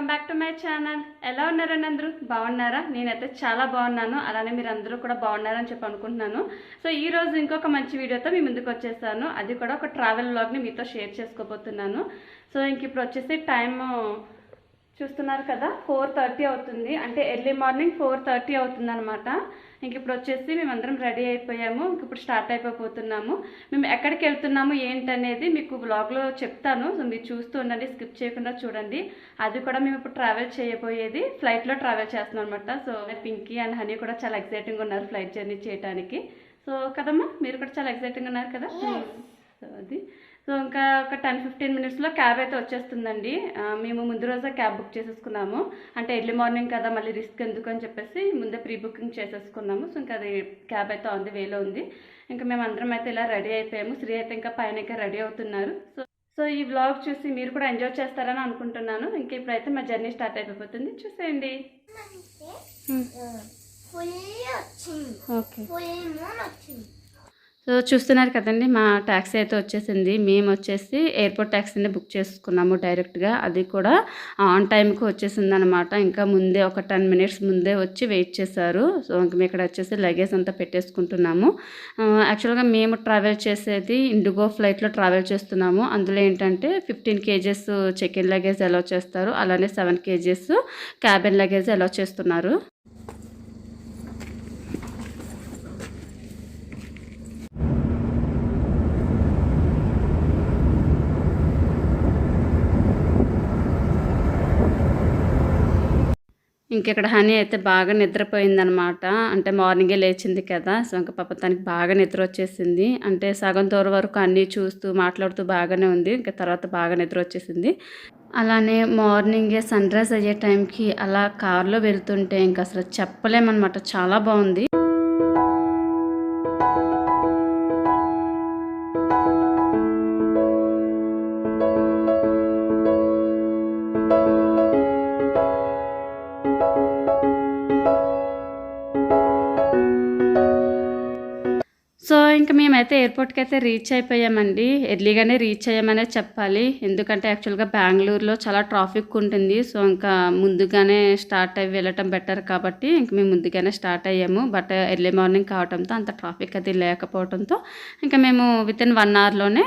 Welcome back to my channel. ఎలా ఉన్నారండి అందరూ? బాగున్నారా? నేనైతే చాలా బాగున్నాను. అలానే మీరు అందరూ కూడా బాగున్నారని చెప్పి అనుకుంటున్నాను. సో ఈ రోజు ఇంకొక మంచి వీడియోతో మీ ముందుకు వచ్చేసాను. అది కూడా ఒక ట్రావెల్ వ్లాగ్ని మీతో షేర్ చేసుకోబోతున్నాను. సో ఇంక ఇప్పుడు వచ్చేసి టైము చూస్తున్నారు కదా, 4:30 అవుతుంది. అంటే ఎర్లీ మార్నింగ్ 4:30 అవుతుంది అనమాట. ఇంక ఇప్పుడు వచ్చేసి మేమందరం రెడీ అయిపోయాము. ఇంక ఇప్పుడు స్టార్ట్ అయిపోతున్నాము. మేము ఎక్కడికి వెళ్తున్నాము ఏంటనేది మీకు వ్లాగ్లో చెప్తాను. సో మీరు చూస్తూ ఉండండి, స్కిప్ చేయకుండా చూడండి. అది కూడా మేము ఇప్పుడు ట్రావెల్ చేయబోయేది ఫ్లైట్లో ట్రావెల్ చేస్తున్నాం అనమాట. సో పింకీ అండ్ హనీ కూడా చాలా ఎక్సైటింగ్గా ఉన్నారు ఫ్లైట్ జర్నీ చేయడానికి. సో కదమ్మా, మీరు కూడా చాలా ఎక్సైటింగ్గా ఉన్నారు కదా. సో అది ఇంకా ఒక 10-15 మినిట్స్లో క్యాబ్ అయితే వచ్చేస్తుందండి. మేము ముందు రోజే క్యాబ్ బుక్ చేసేసుకున్నాము. అంటే ఎర్లీ మార్నింగ్ కదా, మళ్ళీ రిస్క్ ఎందుకు అని చెప్పేసి ముందే ప్రీ బుకింగ్ చేసేసుకున్నాము. సో ఇంకా అది క్యాబ్ అయితే ఆన్ ది వేలో ఉంది. ఇంకా మేము అందరం అయితే ఇలా రెడీ అయిపోయాము. శ్రీ అయితే ఇంకా పైన రెడీ అవుతున్నారు. సో ఈ వ్లాగ్ చూసి మీరు కూడా ఎంజాయ్ చేస్తారని అనుకుంటున్నాను. ఇంకా ఇప్పుడైతే మా జర్నీ స్టార్ట్ అయిపోతుంది, చూసేయండి. ఓకే, సో చూస్తున్నారు కదండి, మా ట్యాక్సీ అయితే వచ్చేసింది. మేము వచ్చేసి ఎయిర్పోర్ట్ ట్యాక్సీని బుక్ చేసుకున్నాము డైరెక్ట్గా. అది కూడా ఆన్ టైంకి వచ్చేసింది అనమాట. ఇంకా ముందే ఒక 10 మినిట్స్ ముందే వచ్చి వెయిట్ చేశారు. సో ఇంక మేము ఇక్కడ వచ్చేసి లగేజ్ అంతా పెట్టేసుకుంటున్నాము. యాక్చువల్గా మేము ట్రావెల్ చేసేది ఇండిగో ఫ్లైట్లో ట్రావెల్ చేస్తున్నాము. అందులో ఏంటంటే 15 kgs check in luggage allow చేస్తారు, అలానే 7 kgs క్యాబిన్ లగేజ్ అలౌ చేస్తున్నారు. ఇంకెక్కడ హనీ అయితే బాగా నిద్రపోయిందనమాట. అంటే మార్నింగే లేచింది కదా, సో ఇంకా పాప తనకి బాగా నిద్ర వచ్చేసింది. అంటే సగం దూరం వరకు అన్నీ చూస్తూ మాట్లాడుతూ బాగానే ఉంది. ఇంకా తర్వాత బాగా నిద్ర వచ్చేసింది. అలానే మార్నింగే సన్ రైజ్ అయ్యే టైంకి అలా కార్లో వెళ్తుంటే ఇంకా అసలు చెప్పలేమన్నమాట, చాలా బాగుంది. సో ఇంకా మేమైతే ఎయిర్పోర్ట్కి అయితే రీచ్ అయిపోయామండి. ఎర్లీగానే రీచ్ అయ్యామనే చెప్పాలి. ఎందుకంటే యాక్చువల్గా బెంగళూరులో చాలా ట్రాఫిక్ ఉంటుంది. సో ఇంకా ముందుగానే స్టార్ట్ అయ్యి వెళ్ళటం బెటర్ కాబట్టి ఇంక మేము ముందుగానే స్టార్ట్ అయ్యాము. బట్ ఎర్లీ మార్నింగ్ కావడంతో అంత ట్రాఫిక్ అది లేకపోవడంతో ఇంకా మేము వితిన్ 1 అవర్లోనే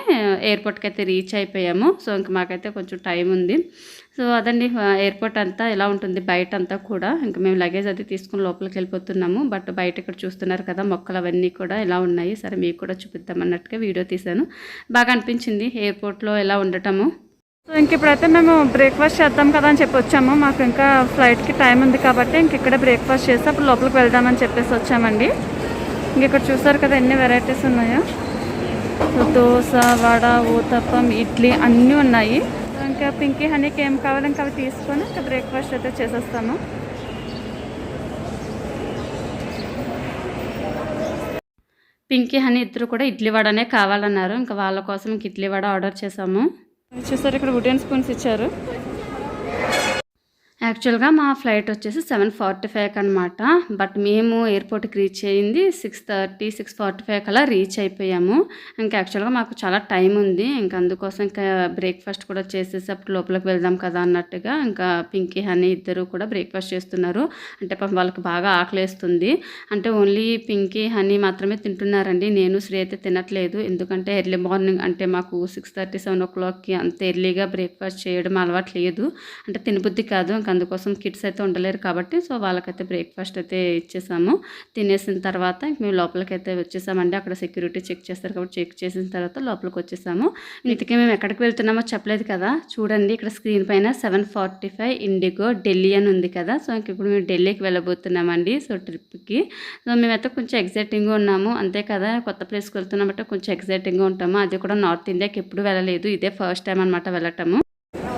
ఎయిర్పోర్ట్కి అయితే రీచ్ అయిపోయాము. సో ఇంకా మాకైతే కొంచెం టైం ఉంది. సో అదండి, ఎయిర్పోర్ట్ అంతా ఎలా ఉంటుంది బయట అంతా కూడా. ఇంకా మేము లగేజ్ అది తీసుకుని లోపలికి వెళ్ళిపోతున్నాము. బట్ బయట ఇక్కడ చూస్తున్నారు కదా, మొక్కలు అవన్నీ కూడా ఎలా ఉన్నాయి. సరే మీకు కూడా చూపిద్దాం అన్నట్టుగా వీడియో తీశాను. బాగా అనిపించింది ఎయిర్పోర్ట్లో ఎలా ఉండటము. సో ఇంక ఇప్పుడైతే మేము బ్రేక్ఫాస్ట్ చేద్దాం కదా అని చెప్పి వచ్చాము. మాకు ఇంకా ఫ్లైట్కి టైం ఉంది కాబట్టి ఇంక ఇక్కడ బ్రేక్ఫాస్ట్ చేసి అప్పుడు లోపలికి వెళ్దామని చెప్పేసి వచ్చామండి. ఇంక ఇక్కడ చూసారు కదా ఎన్ని వెరైటీస్ ఉన్నాయో. సో దోశ, వడ, ఊతప్పం, ఇడ్లీ అన్నీ ఉన్నాయి. ఇంకా పింకీ హనీకి ఏం కావాలి ఇంకా అవి తీసుకొని ఇంకా బ్రేక్ఫాస్ట్ అయితే చేసేస్తాము. పింకీ హనీ ఇద్దరు కూడా ఇడ్లీ వడనే కావాలన్నారు. ఇంకా వాళ్ళ కోసం ఇంక ఇడ్లీ వడ ఆర్డర్ చేసాము. చూసారు ఇక్కడ వుడెన్ స్పూన్స్ ఇచ్చారు. యాక్చువల్గా మా ఫ్లైట్ వచ్చేసి 7:45 అనమాట. బట్ మేము ఎయిర్పోర్ట్కి రీచ్ అయ్యింది 6:30, 6:45 అలా రీచ్ అయిపోయాము. ఇంకా యాక్చువల్గా మాకు చాలా టైం ఉంది. ఇంకా అందుకోసం ఇంకా బ్రేక్ఫాస్ట్ కూడా చేసేసి అప్పుడు లోపలికి వెళ్దాం కదా అన్నట్టుగా ఇంకా పింకీ హనీ ఇద్దరు కూడా బ్రేక్ఫాస్ట్ చేస్తున్నారు. అంటే పాపం వాళ్ళకి బాగా ఆకలేస్తుంది. అంటే ఓన్లీ పింకీ హనీ మాత్రమే తింటున్నారండి. నేను శ్రీ అయితే తినట్లేదు. ఎందుకంటే ఎర్లీ మార్నింగ్ అంటే మాకు 6:30, 7 o'clockకి అంత ఎర్లీగా బ్రేక్ఫాస్ట్ చేయడం అలవాటు లేదు. అంటే తినబుద్ధి కాదు. అందుకోసం కిడ్స్ అయితే ఉండలేరు కాబట్టి సో వాళ్ళకైతే బ్రేక్ఫాస్ట్ అయితే ఇచ్చేసాము. తినేసిన తర్వాత మేము లోపలికి అయితే వచ్చేసామండి. అక్కడ సెక్యూరిటీ చెక్ చేస్తారు కాబట్టి చెక్ చేసిన తర్వాత లోపలికి వచ్చేసాము. ఇంతకీ మేము ఎక్కడికి వెళ్తున్నామో చెప్పలేదు కదా, చూడండి ఇక్కడ స్క్రీన్ పైన 7:45 ఇండిగో ఢిల్లీ అని ఉంది కదా. సో ఇంక ఇప్పుడు మేము ఢిల్లీకి వెళ్ళబోతున్నామండి. సో ట్రిప్కి సో మేమైతే కొంచెం ఎగ్జైటింగ్గా ఉన్నాము. అంతే కదా, కొత్త ప్లేస్కి వెళ్తున్నామంటే కొంచెం ఎగ్జైటింగ్గా ఉంటాము. అది కూడా నార్త్ ఇండియాకి ఎప్పుడు వెళ్ళలేదు, ఇదే ఫస్ట్ టైం అనమాట వెళ్ళటము.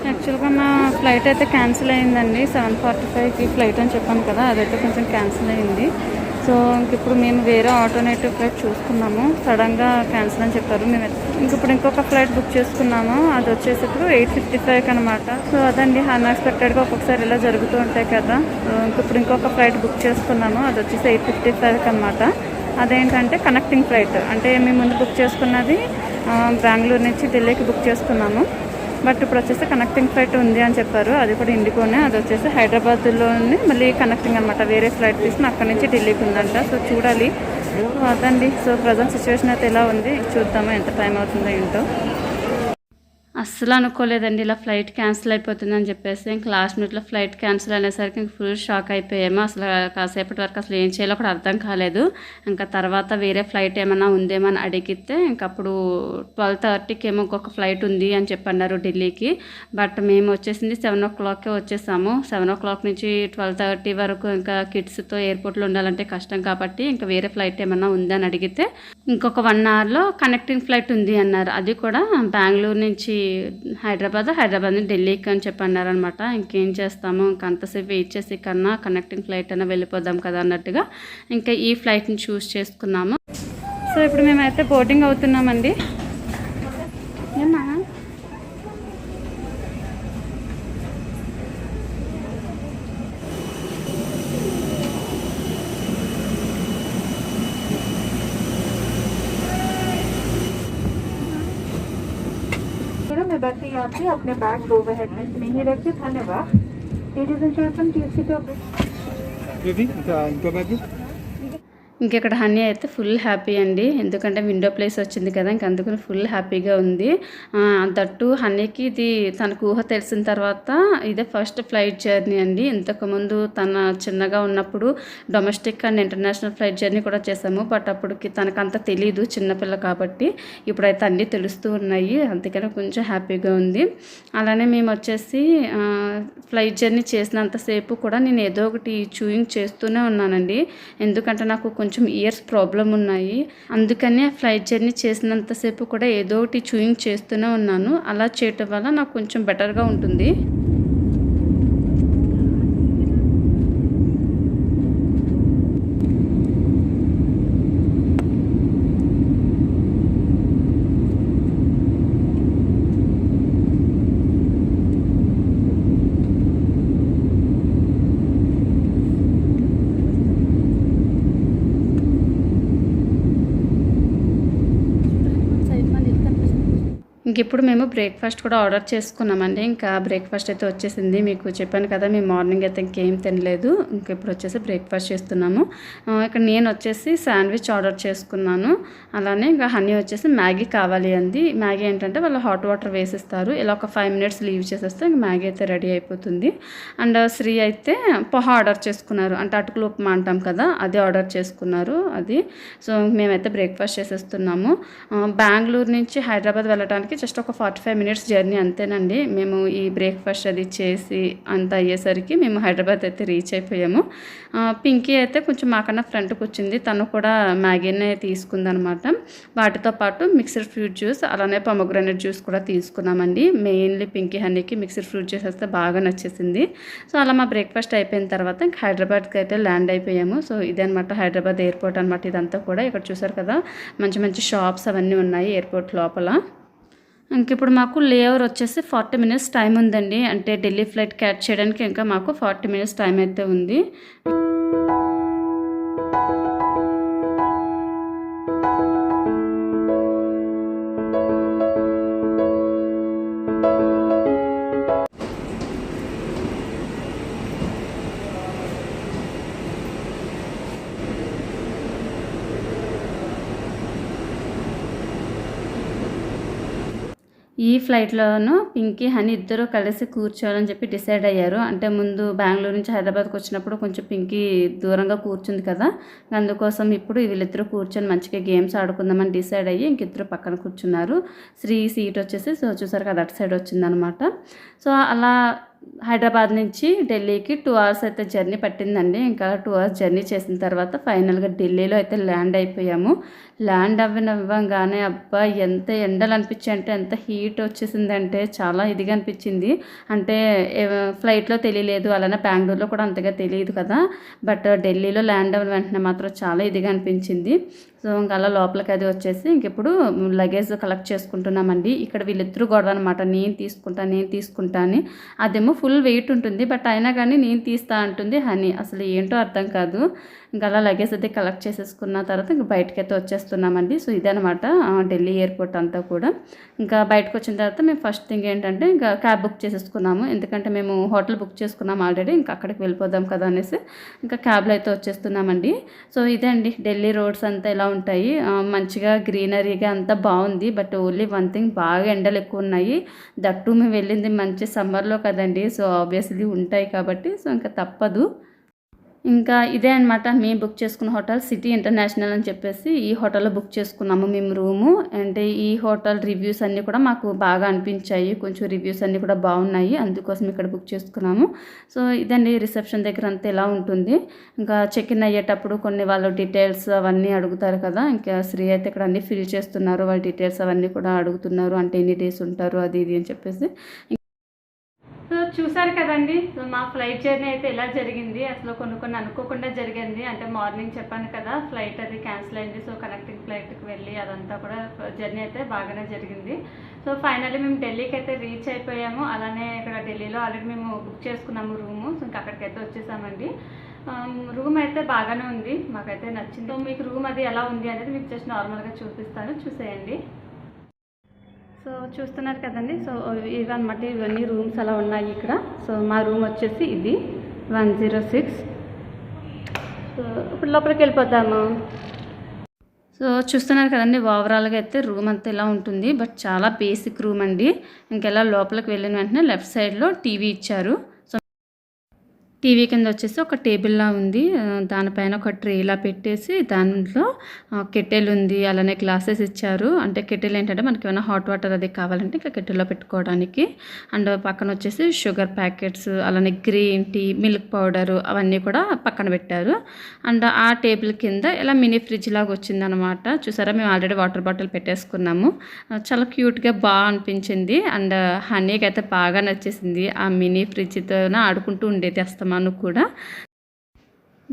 యాక్చువల్గా మా ఫ్లైట్ అయితే క్యాన్సిల్ అయిందండి. 7:45కి ఫ్లైట్ అని చెప్పాను కదా, అదైతే కొంచెం క్యాన్సిల్ అయింది. సో ఇప్పుడు మేము వేరే ఆల్టర్నేటివ్ ఫ్లైట్ చూసుకున్నాము. సడన్గా క్యాన్సిల్ అని చెప్పారు. మేము ఇప్పుడు ఇంకొక ఫ్లైట్ బుక్ చేసుకున్నాము. అది వచ్చేసి ఇప్పుడు 8:55 అనమాట. సో అదండి, అన్ఎక్స్పెక్టెడ్గా ఒక్కొక్కసారి ఇలా జరుగుతూ ఉంటాయి కదా. సో ఇప్పుడు ఇంకొక ఫ్లైట్ బుక్ చేసుకున్నాము. అది వచ్చేసి 8:55 అనమాట. అదేంటంటే కనెక్టింగ్ ఫ్లైట్. అంటే మేము ముందు బుక్ చేసుకున్నది బెంగళూరు నుంచి ఢిల్లీకి బుక్ చేసుకున్నాము. బట్ ఇప్పుడు వచ్చేసి కనెక్టింగ్ ఫ్లైట్ ఉంది అని చెప్పారు. అది కూడా ఇండిగోనే. అది వచ్చేసి హైదరాబాద్లోనే మళ్ళీ కనెక్టింగ్ అనమాట. వేరే ఫ్లైట్ తీసుకుని అక్కడి నుంచి ఢిల్లీకి ఉందంట. సో చూడాలి. అదండి. సో ప్రజెంట్ సిచ్యువేషన్ అయితే ఎలా ఉంది చూద్దాము, ఎంత టైం అవుతుందో ఏంటో. అస్సలు అనుకోలేదండి ఇలా ఫ్లైట్ క్యాన్సిల్ అయిపోతుందని చెప్పేసి. ఇంక లాస్ట్ మినిట్లో ఫ్లైట్ క్యాన్సిల్ అనేసరికి ఇంక ఫుల్ షాక్ అయిపోయాము. అసలు కాసేపటి వరకు అసలు ఏం చేయాలో కూడా అర్థం కాలేదు. ఇంకా తర్వాత వేరే ఫ్లైట్ ఏమైనా ఉందేమో అని అడిగితే ఇంకప్పుడు 12:30కి ఏమో ఇంకొక ఫ్లైట్ ఉంది అని చెప్పన్నారు ఢిల్లీకి. బట్ మేము వచ్చేసింది 7 o'clockకే వచ్చేసాము. 7 o'clock నుంచి 12:30 వరకు ఇంకా కిడ్స్తో ఎయిర్పోర్ట్లో ఉండాలంటే కష్టం కాబట్టి ఇంకా వేరే ఫ్లైట్ ఏమైనా ఉందని అడిగితే ఇంకొక 1 hourలో కనెక్టింగ్ ఫ్లైట్ ఉంది అన్నారు. అది కూడా బెంగళూరు నుంచి హైదరాబాద్ నుంచి ఢిల్లీకి అని చెప్పి అన్నారనమాట. ఇంకేం చేస్తాము, ఇంకా అంతసేపు వెయిట్ చేసి కన్నా కనెక్టింగ్ ఫ్లైట్ అయినా వెళ్ళిపోదాం కదా అన్నట్టుగా ఇంకా ఈ ఫ్లైట్ని చూస్ చేసుకున్నాము. సో ఇప్పుడు మేమైతే బోర్డింగ్ అవుతున్నామండి. ఏమా बैठे यात्री अपने बैग ओवरहेड में नहीं रखे। धन्यवाद। Ladies and gentleman please seat your bag. ఇంకెక్కడ హనీ అయితే ఫుల్ హ్యాపీ అండి. ఎందుకంటే విండో ప్లేస్ వచ్చింది కదా, ఇంక అందుకని ఫుల్ హ్యాపీగా ఉంది. దట్టు హనీకి ఇది తనకు ఊహ తెలిసిన తర్వాత ఇదే ఫస్ట్ ఫ్లైట్ జర్నీ అండి. ఇంతకుముందు తన చిన్నగా ఉన్నప్పుడు domestic and international flight journey కూడా చేసాము. బట్ అప్పటికి తనకంత తెలీదు, చిన్నపిల్ల కాబట్టి. ఇప్పుడైతే అన్నీ తెలుస్తూ ఉన్నాయి, అందుకని కొంచెం హ్యాపీగా ఉంది. అలానే మేము వచ్చేసి ఫ్లైట్ జర్నీ చేసినంతసేపు కూడా నేను ఏదో ఒకటి చూయింగ్ చేస్తూనే ఉన్నానండి. ఎందుకంటే నాకు కొంచెం ఇయర్స్ ప్రాబ్లం ఉన్నాయి. అందుకని ఫ్లైట్ జర్నీ చేసినంతసేపు కూడా ఏదో ఒకటి చూయింగ్ చేస్తూనే ఉన్నాను. అలా చేయటం వల్ల నాకు కొంచెం బెటర్గా ఉంటుంది. ఇంకిప్పుడు మేము బ్రేక్ఫాస్ట్ కూడా ఆర్డర్ చేసుకున్నామండి. ఇంకా బ్రేక్ఫాస్ట్ అయితే వచ్చేసింది. మీకు చెప్పాను కదా, మేము మార్నింగ్ అయితే ఇంకేం తినలేదు. ఇంక ఇప్పుడు వచ్చేసి బ్రేక్ఫాస్ట్ చేస్తున్నాము. ఇక్కడ నేను వచ్చేసి శాండ్విచ్ ఆర్డర్ చేసుకున్నాను. అలానే ఇంకా హనీ వచ్చేసి మ్యాగీ కావాలి అంది. మ్యాగీ ఏంటంటే వాళ్ళు హాట్ వాటర్ వేసిస్తారు. ఇలా ఒక 5 minutes లీవ్ చేసేస్తే ఇంక మ్యాగీ అయితే రెడీ అయిపోతుంది. అండ్ శ్రీ అయితే పొహా ఆర్డర్ చేసుకున్నారు. అంటే అటుకులు ఉప్మా అంటాం కదా, అది ఆర్డర్ చేసుకున్నారు. అది సో మేమైతే బ్రేక్ఫాస్ట్ చేసేస్తున్నాము. బెంగళూరు నుంచి హైదరాబాద్ వెళ్ళడానికి జస్ట్ ఒక 45 minutes జర్నీ అంతేనండి. మేము ఈ బ్రేక్ఫాస్ట్ అది చేసి అంత అయ్యేసరికి మేము హైదరాబాద్ అయితే రీచ్ అయిపోయాము. పింకీ అయితే కొంచెం మాకన్నా ఫ్రంట్కి వచ్చింది. తను కూడా మ్యాగీనే తీసుకుందనమాట. వాటితో పాటు మిక్స్డ్ ఫ్రూట్ జ్యూస్ అలానే పొమోగ్రానేట్ జ్యూస్ కూడా తీసుకున్నామండి. మెయిన్లీ పింకీ హనీకి మిక్స్డ్ ఫ్రూట్ జ్యూస్ వస్తే బాగా నచ్చేసింది. సో అలా మా బ్రేక్ఫాస్ట్ అయిపోయిన తర్వాత ఇంకా హైదరాబాద్కి అయితే ల్యాండ్ అయిపోయాము. సో ఇదే అనమాట హైదరాబాద్ ఎయిర్పోర్ట్ అనమాట. ఇదంతా కూడా ఇక్కడ చూసారు కదా, మంచి మంచి షాప్స్ అవన్నీ ఉన్నాయి ఎయిర్పోర్ట్ లోపల. ఇంక ఇప్పుడు మాకు లేఓవర్ వచ్చేసి 40 minutes టైం ఉందండి. అంటే ఢిల్లీ ఫ్లైట్ క్యాచ్ చేయడానికి ఇంకా మాకు 40 minutes టైం అయితే ఉంది. ఈ ఫ్లైట్లోనూ పింకీ హనీ ఇద్దరు కలిసి కూర్చోవాలని చెప్పి డిసైడ్ అయ్యారు. అంటే ముందు బెంగళూరు నుంచి హైదరాబాద్కి వచ్చినప్పుడు కొంచెం పింకీ దూరంగా కూర్చుంది కదా, అందుకోసం ఇప్పుడు వీళ్ళిద్దరూ కూర్చొని మంచిగా గేమ్స్ ఆడుకుందామని డిసైడ్ అయ్యి ఇంకిద్దరు పక్కన కూర్చున్నారు. శ్రీ సీట్ వచ్చేసి సో చూసారు కదా అటు సైడ్ వచ్చిందనమాట. సో అలా హైదరాబాద్ నుంచి ఢిల్లీకి 2 hours అయితే జర్నీ పట్టిందండి. ఇంకా 2 hours జర్నీ చేసిన తర్వాత ఫైనల్గా ఢిల్లీలో అయితే ల్యాండ్ అయిపోయాము. ల్యాండ్ అవ్వగానే అబ్బా ఎంత ఎండలు అనిపించాయి అంటే, ఎంత హీట్ వచ్చేసిందంటే చాలా ఇదిగా అనిపించింది. అంటే ఫ్లైట్లో తెలియలేదు, అలానే బెంగళూరులో కూడా అంతగా తెలియదు కదా, బట్ ఢిల్లీలో ల్యాండ్ అవ్వడం వెంటనే మాత్రం చాలా ఇదిగా అనిపించింది. సో ఇంకా అలా లోపలికి అది వచ్చేసి ఇంకెప్పుడు లగేజ్ కలెక్ట్ చేసుకుంటున్నామండి. ఇక్కడ వీళ్ళిద్దరూ గొడవ అనమాట, నేను తీసుకుంటా అని. అదేమో ఫుల్ వెయిట్ ఉంటుంది, బట్ అయినా కానీ నేను తీస్తా అంటుంది హనీ. అసలు ఏంటో అర్థం కాదు. ఇంకా అలా లగేజ్ అయితే కలెక్ట్ చేసేసుకున్న తర్వాత ఇంక బయటకైతే వచ్చేస్తున్నామండి. సో ఇదనమాట ఢిల్లీ ఎయిర్పోర్ట్ అంతా కూడా. ఇంకా బయటకు వచ్చిన తర్వాత మేము ఫస్ట్ థింగ్ ఏంటంటే ఇంకా క్యాబ్ బుక్ చేసేసుకున్నాము. ఎందుకంటే మేము హోటల్ బుక్ చేసుకున్నాము ఆల్రెడీ, ఇంకా అక్కడికి వెళ్ళిపోదాం కదా అనేసి ఇంకా క్యాబ్లో అయితే వచ్చేస్తున్నామండి. సో ఇదే అండి ఢిల్లీ రోడ్స్ అంతా ఇలా ఉంటాయి, మంచిగా గ్రీనరీగా అంతా బాగుంది. బట్ ఓన్లీ వన్ థింగ్, బాగా ఎండలు ఎక్కువ ఉన్నాయి. దట్టు మేము వెళ్ళింది మంచి సమ్మర్లో కదండి, సో ఆబ్వియస్లీ ఉంటాయి కాబట్టి సో ఇంకా తప్పదు. ఇంకా ఇదే అనమాట మేము బుక్ చేసుకున్న హోటల్ సిటీ ఇంటర్నేషనల్ అని చెప్పేసి ఈ హోటల్లో బుక్ చేసుకున్నాము మేము రూము. అంటే ఈ హోటల్ రివ్యూస్ అన్నీ కూడా మాకు బాగా అనిపించాయి, కొంచెం రివ్యూస్ అన్నీ కూడా బాగున్నాయి, అందుకోసం ఇక్కడ బుక్ చేసుకున్నాము. సో ఇదండి రిసెప్షన్ దగ్గర అంతా ఎలా ఉంటుంది. ఇంకా చెక్ ఇన్ అయ్యేటప్పుడు కొన్ని వాళ్ళు డీటెయిల్స్ అవన్నీ అడుగుతారు కదా, ఇంకా శ్రీ అయితే ఇక్కడ అన్నీ ఫిల్ చేస్తున్నారు, వాళ్ళ డీటెయిల్స్ అవన్నీ కూడా అడుగుతున్నారు, అంటే ఎన్ని డేస్ ఉంటారు అది ఇది అని చెప్పేసి. సో చూసారు కదండి, సో మా ఫ్లైట్ జర్నీ అయితే ఎలా జరిగింది. అసలు కొన్ని అనుకోకుండా జరిగింది. అంటే మార్నింగ్ చెప్పాను కదా ఫ్లైట్ అది క్యాన్సిల్ అయింది, సో కనెక్టింగ్ ఫ్లైట్కి వెళ్ళి అదంతా కూడా జర్నీ అయితే బాగానే జరిగింది. సో ఫైనల్లీ మేము ఢిల్లీకి అయితే రీచ్ అయిపోయాము. అలానే ఇక్కడ ఢిల్లీలో ఆల్రెడీ మేము బుక్ చేసుకున్నాము రూము, సో ఇంకా అక్కడికైతే వచ్చేసామండి. రూమ్ అయితే బాగానే ఉంది, మాకైతే నచ్చింది. సో మీకు రూమ్ అది ఎలా ఉంది అనేది మీకు జస్ట్ నార్మల్గా చూపిస్తాను, చూసేయండి. సో చూస్తున్నారు కదండి, సో ఇవన్నమాట ఇవన్నీ రూమ్స్ అలా ఉన్నాయి ఇక్కడ. సో మా రూమ్ వచ్చేసి ఇది 106. సో ఇప్పుడు లోపలికి వెళ్ళిపోతాము. సో చూస్తున్నారు కదండి, ఓవరాల్గా అయితే రూమ్ అంతా ఇలా ఉంటుంది. బట్ చాలా బేసిక్ రూమ్ అండి. ఇంకెలా లోపలికి వెళ్ళిన వెంటనే లెఫ్ట్ సైడ్లో టీవీ ఇచ్చారు. టీవీ కింద వచ్చేసి ఒక టేబుల్లా ఉంది, దానిపైన ఒక ట్రేలా పెట్టేసి దాంట్లో కెటిల్ ఉంది, అలానే గ్లాసెస్ ఇచ్చారు. అంటే కెటిల్ ఏంటంటే మనకి ఏమైనా హాట్ వాటర్ అది కావాలంటే ఇంకా కెటిల్లో పెట్టుకోవడానికి. అండ్ పక్కన వచ్చేసి షుగర్ ప్యాకెట్స్, అలానే గ్రీన్ టీ, మిల్క్ పౌడరు అవన్నీ కూడా పక్కన పెట్టారు. అండ్ ఆ టేబుల్ కింద ఇలా మినీ ఫ్రిడ్జ్ లాగా వచ్చిందనమాట. చూసారా, మేము ఆల్రెడీ వాటర్ బాటిల్ పెట్టేసుకున్నాము. చాలా క్యూట్గా బాగా అనిపించింది. అండ్ హనీకి అయితే బాగా నచ్చేసింది, ఆ మినీ ఫ్రిడ్జ్తో ఆడుకుంటూ ఉండేది అస్తమాను కూడా.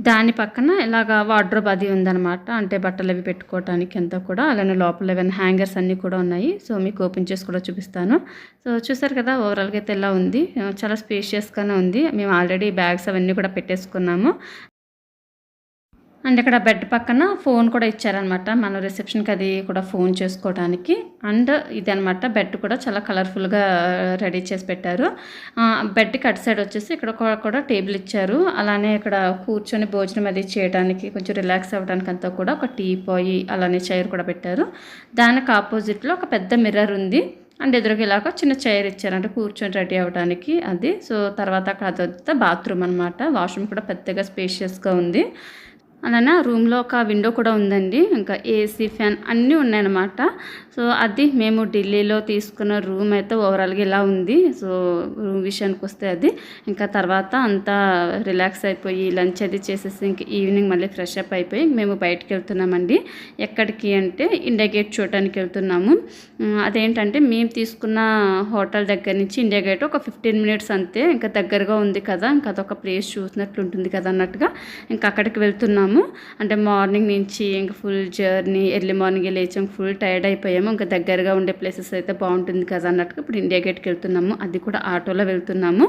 దాని పక్కన ఇలాగ వార్డ్రోబ్ అది ఉందన్నమాట, అంటే బట్టలు అవి పెట్టుకోవడానికి అంతా కూడా. అలానే లోపల ఏమైనా హ్యాంగర్స్ అన్నీ కూడా ఉన్నాయి. సో మీకు ఓపెన్ చేసి కూడా చూపిస్తాను. సో చూసారు కదా, ఓవరాల్గా అయితే ఎలా ఉంది, చాలా స్పేషియస్గానే ఉంది. మేము ఆల్రెడీ బ్యాగ్స్ అవన్నీ కూడా పెట్టేసుకున్నాము. అండ్ ఇక్కడ బెడ్ పక్కన ఫోన్ కూడా ఇచ్చారనమాట, మనం రిసెప్షన్కి అది కూడా ఫోన్ చేసుకోవడానికి. అండ్ ఇదనమాట బెడ్ కూడా చాలా కలర్ఫుల్గా రెడీ చేసి పెట్టారు. బెడ్కి అటు సైడ్ వచ్చేసి ఇక్కడ కూడా టేబుల్ ఇచ్చారు. అలానే ఇక్కడ కూర్చొని భోజనం అది చేయడానికి కొంచెం రిలాక్స్ అవ్వడానికి అంతా కూడా ఒక టీ పాయి అలానే చైర్ కూడా పెట్టారు. దానికి ఆపోజిట్లో ఒక పెద్ద మిర్రర్ ఉంది. అండ్ ఎదురుగా ఇలాగ చిన్న చైర్ ఇచ్చారు, అంటే కూర్చొని రెడీ అవ్వడానికి అది. సో తర్వాత అక్కడ అదంతా బాత్రూమ్ అనమాట. వాష్రూమ్ కూడా పెద్దగా స్పేషియస్గా ఉంది. అలానే రూమ్లో ఒక విండో కూడా ఉందండి, ఇంకా ఏసీ ఫ్యాన్ అన్నీ ఉన్నాయన్నమాట. సో అది మేము ఢిల్లీలో తీసుకున్న రూమ్ అయితే ఓవరాల్గా ఇలా ఉంది. సో రూమ్ విషయానికి వస్తే అది ఇంకా తర్వాత అంతా రిలాక్స్ అయిపోయి లంచ్ అది చేసేసి ఇంక ఈవినింగ్ మళ్ళీ ఫ్రెష్ అప్ అయిపోయి మేము బయటకు వెళ్తున్నామండి. ఎక్కడికి అంటే ఇండియా గేట్ చూడటానికి వెళ్తున్నాము. అదేంటంటే మేము తీసుకున్న హోటల్ దగ్గర నుంచి ఇండియా గేట్ ఒక 15 మినిట్స్ అంతే, ఇంకా దగ్గరగా ఉంది కదా, ఇంకా అదొక ప్లేస్ చూసినట్లు ఉంటుంది కదా అన్నట్టుగా ఇంకా అక్కడికి వెళ్తున్నాము. అంటే మార్నింగ్ నుంచి ఇంకా ఫుల్ జర్నీ, ఎర్లీ మార్నింగ్ లేచాము, ఫుల్ టైర్డ్ అయిపోయాము. ఇంకా దగ్గరగా ఉండే ప్లేసెస్ అయితే బాగుంటుంది కదా అన్నట్టుగా ఇప్పుడు ఇండియా గేట్కి వెళ్తున్నాము. అది కూడా ఆటోలో వెళ్తున్నాము.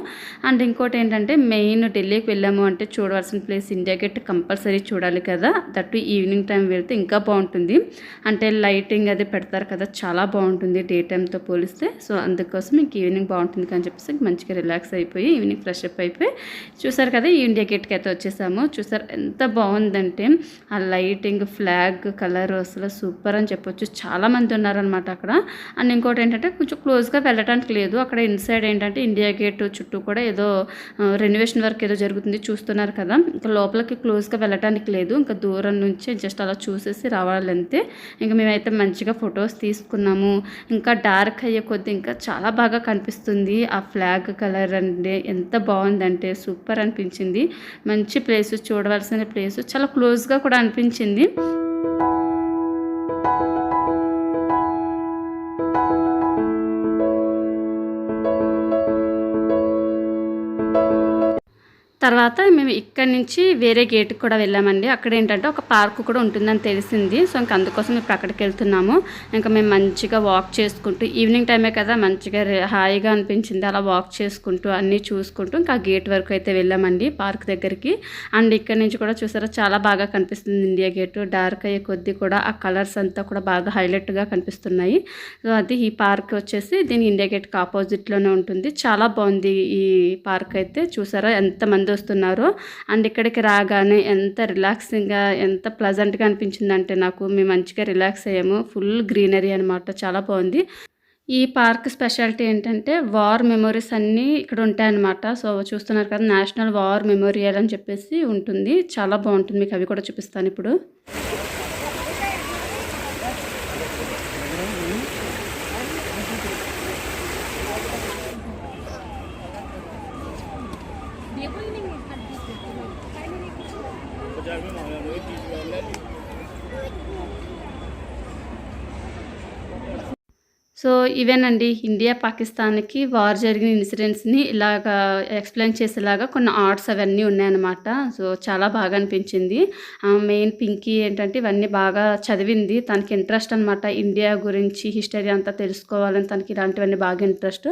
అండ్ ఇంకోటి ఏంటంటే మెయిన్ ఢిల్లీకి వెళ్ళాము అంటే చూడవలసిన ప్లేస్ ఇండియా గేట్ కంపల్సరీ చూడాలి కదా, దట్టు ఈవినింగ్ టైం వెళ్తే ఇంకా బాగుంటుంది. అంటే లైటింగ్ అది పెడతారు కదా, చాలా బాగుంటుంది డే టైంతో పోలిస్తే. సో అందుకోసం ఇంక ఈవినింగ్ బాగుంటుంది అని చెప్పేసి మంచిగా రిలాక్స్ అయిపోయి ఈవినింగ్ ఫ్రెష్ అప్ అయిపోయి చూసారు కదా ఈ ఇండియా గేట్కి అయితే వచ్చేసాము. చూసారు ఎంత బాగుందంటే ఆ లైటింగ్, ఫ్లాగ్ కలర్ అసలు సూపర్ అని చెప్పొచ్చు. చాలామంది ఉన్నారనమాట అక్కడ. అండ్ ఇంకోటి ఏంటంటే కొంచెం క్లోజ్గా వెళ్ళడానికి లేదు. అక్కడ ఇన్సైడ్ ఏంటంటే ఇండియా గేట్ చుట్టూ కూడా ఏదో రెనోవేషన్ వర్క్ ఏదో జరుగుతుంది చూస్తున్నారు కదా, ఇంకా లోపలికి క్లోజ్గా వెళ్ళడానికి లేదు. ఇంకా దూరం నుంచి జస్ట్ అలా చూసేసి రావాలంతే. ఇంకా మేమైతే మంచిగా ఫొటోస్ తీసుకున్నాము. ఇంకా డార్క్ అయ్యే కొద్దీ ఇంకా చాలా బాగా కనిపిస్తుంది ఆ ఫ్లాగ్ కలర్. అంటే ఎంత బాగుందంటే సూపర్ అనిపించింది. మంచి ప్లేస్, చూడవలసిన ప్లేస్, చాలా క్లోజ్గా కూడా అనిపించింది. తర్వాత మేము ఇక్కడి నుంచి వేరే గేట్కి కూడా వెళ్ళామండి. అక్కడ ఏంటంటే ఒక పార్క్ కూడా ఉంటుందని తెలిసింది. సో ఇంకా అందుకోసం ఇప్పుడు అక్కడికి వెళ్తున్నాము. ఇంకా మేము మంచిగా వాక్ చేసుకుంటూ ఈవినింగ్ టైమే కదా మంచిగా హాయిగా అనిపించింది. అలా వాక్ చేసుకుంటూ అన్నీ చూసుకుంటూ ఇంకా గేట్ వరకు అయితే వెళ్ళామండి పార్క్ దగ్గరికి. అండ్ ఇక్కడ నుంచి కూడా చూసారా చాలా బాగా కనిపిస్తుంది ఇండియా గేటు. డార్క్ అయ్యే కొద్దీ కూడా ఆ కలర్స్ అంతా కూడా బాగా హైలైట్గా కనిపిస్తున్నాయి. సో అది ఈ పార్క్ వచ్చేసి దీని ఇండియా గేట్కి ఆపోజిట్లోనే ఉంటుంది. చాలా బాగుంది ఈ పార్క్ అయితే. చూసారా ఎంతమంది వస్తున్నారో. అండ్ ఇక్కడికి రాగానే ఎంత రిలాక్సింగ్గా ఎంత ప్లజెంట్గా అనిపించిందంటే నాకు మేము మంచిగా రిలాక్స్ అయ్యాము. ఫుల్ గ్రీనరీ అనమాట, చాలా బాగుంది. ఈ పార్క్ స్పెషాలిటీ ఏంటంటే వార్ మెమోరీస్ అన్నీ ఇక్కడ ఉంటాయన్నమాట. సో చూస్తున్నారు కదా నేషనల్ వార్ మెమోరియల్ అని చెప్పేసి ఉంటుంది. చాలా బాగుంటుంది, మీకు అవి కూడా చూపిస్తాను ఇప్పుడు. సో ఇవేనండి ఇండియా పాకిస్తాన్కి వార్ జరిగిన ఇన్సిడెంట్స్ని ఇలాగా ఎక్స్ప్లెయిన్ చేసేలాగా కొన్ని ఆర్ట్స్ అవన్నీ ఉన్నాయన్నమాట. సో చాలా బాగా అనిపించింది. మెయిన్ పింకీ ఏంటంటే ఇవన్నీ బాగా చదివింది, తనకి ఇంట్రెస్ట్ అనమాట. ఇండియా గురించి హిస్టరీ అంతా తెలుసుకోవాలని తనకి ఇలాంటివన్నీ బాగా ఇంట్రెస్ట్.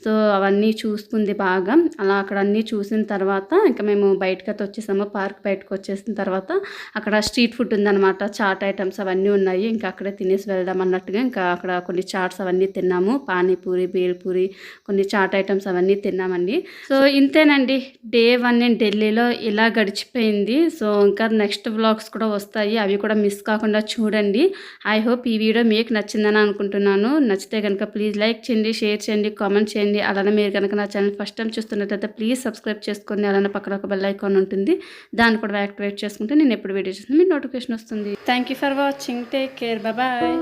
సో అవన్నీ చూసుకుంది బాగా. అలా అక్కడ అన్నీ చూసిన తర్వాత ఇంకా మేము బయటకి అయితే వచ్చేసాము. పార్క్ బయటకు వచ్చేసిన తర్వాత అక్కడ స్ట్రీట్ ఫుడ్ ఉందన్నమాట. చాట్ ఐటమ్స్ అవన్నీ ఉన్నాయి. ఇంకా అక్కడే తినేసి వెళ్దాం అన్నట్టుగా ఇంకా అక్కడ కొన్ని చాట్స్ అవన్నీ తిన్నాము. పానీపూరి, బేల్పూరి, కొన్ని చాట్ ఐటమ్స్ అవన్నీ తిన్నామండి. సో ఇంతేనండి డే 1 నేను ఢిల్లీలో ఇలా గడిచిపోయింది. సో ఇంకా నెక్స్ట్ వ్లాగ్స్ కూడా వస్తాయి, అవి కూడా మిస్ కాకుండా చూడండి. ఐ హోప్ ఈ వీడియో మీకు నచ్చిందని అనుకుంటున్నాను. నచ్చితే కనుక ప్లీజ్ లైక్ చేయండి, షేర్ చేయండి, కామెంట్ చేయండి. అలానే మీరు కనుక నా ఛానల్ ఫస్ట్ టైం చూస్తున్నట్లయితే ప్లీజ్ సబ్స్క్రైబ్ చేసుకోండి. అలానే పక్కన ఒక బెల్ ఐకాన్ ఉంటుంది, దాన్ని కూడా యాక్టివేట్ చేసుకుంటే నేను ఎప్పుడు వీడియో చేసిన మీకు నోటిఫికేషన్ వస్తుంది. Thank you for watching. Take care. Bye.